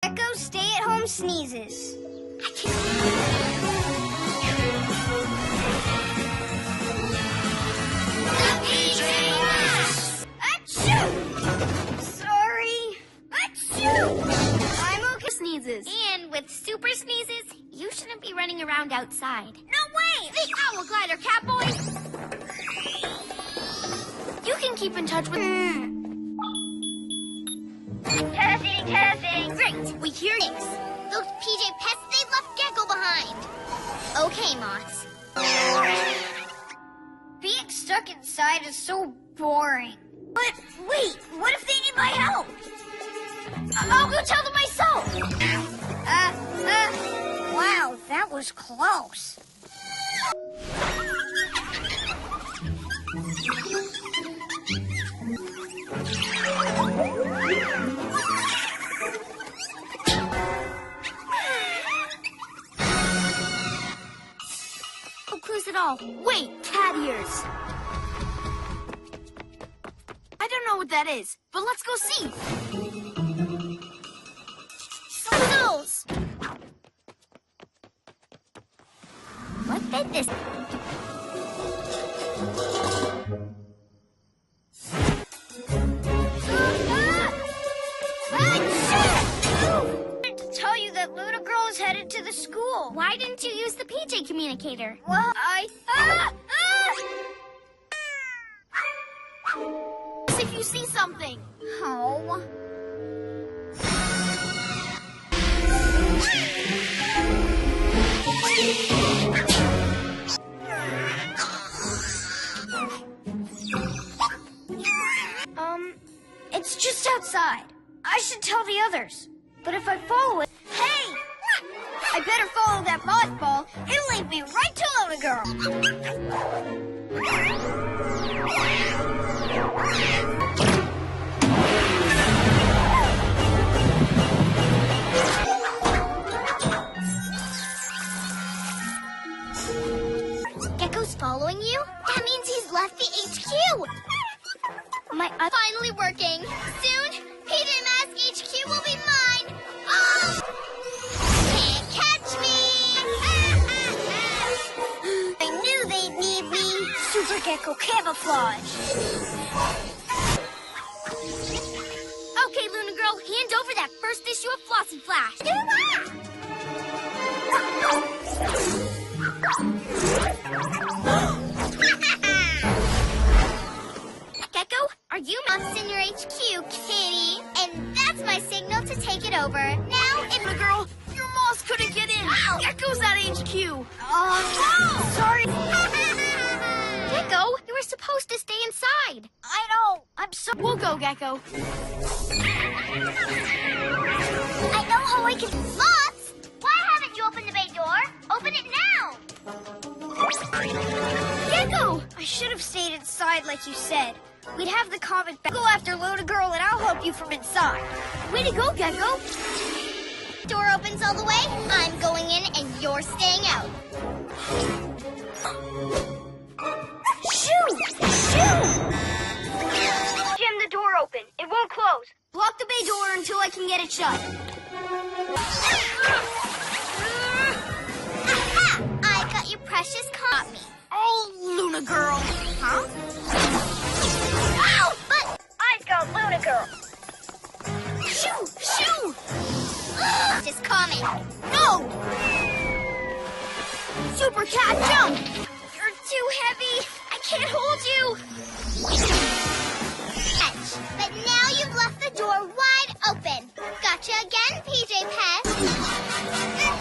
Gecko stay-at-home sneezes. Achoo! Sorry. Achoo! I'm okay. Sneezes. And with super sneezes, you shouldn't be running around outside. No way! The owl glider, Catboy! You can keep in touch with... Testing. Great, we hear things. Those PJ Pets, they left Gecko behind. Okay, Moss. Being stuck inside is so boring. But wait, what if they need my help? I'll go tell them myself. Wow, that was close. No clues at all. Wait, cat ears. I don't know what that is, but let's go see. Some of those. What did this? To tell you that Luna Girl is headed to the school. Why didn't you use the PJ communicator? Well, If you see something. Oh. It's just outside. I should tell the others. But if I follow it... Hey! I better follow that mothball. It'll lead me right to Luna Girl. Gecko's following you? That means he's left the HQ. Finally working. Soon, PJ Masks HQ will be mine. Oh! Can't catch me! I knew they'd need me. Super Gecko camouflage. Okay, Luna Girl, hand over that first issue of Floss and Flash. Gecko, are you Moth's in your HQ, kitty. And that's my signal to take it over. Now, Luna Girl, your moss couldn't get in. Ow! Gecko's at HQ. Oh, sorry. Gecko, you were supposed to stay inside. I know. I'm so... We'll go, Gecko. I know how I can... Moths, why haven't you opened the bay door? Open it now. Gecko! I should have stayed inside like you said. We'd have the comet back. Go after Luna Girl and I'll help you from inside. Way to go, Gecko. Door opens all the way. I'm going in and you're staying out. Shoo! Shoo! Jim, the door open. It won't close. Block the bay door until I can get it shut. Aha! I got your precious copy. Oh, Luna Girl. Huh? Ow! But I got Luna Girl. Shoo! Shoo! just coming. No! Super Cat, jump! You're too heavy. I can't hold you. But now you've left the door wide open. Gotcha again, PJ Pet.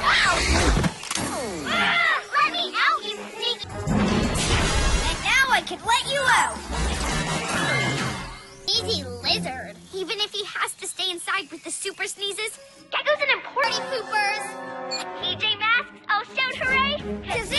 Ow! Let me out, you sneaky... And now I can let you out. Easy lizard. Even if he has to stay inside with the super sneezes, Gecko's an important poopers. PJ Masks, I'll shout hooray. 'Cause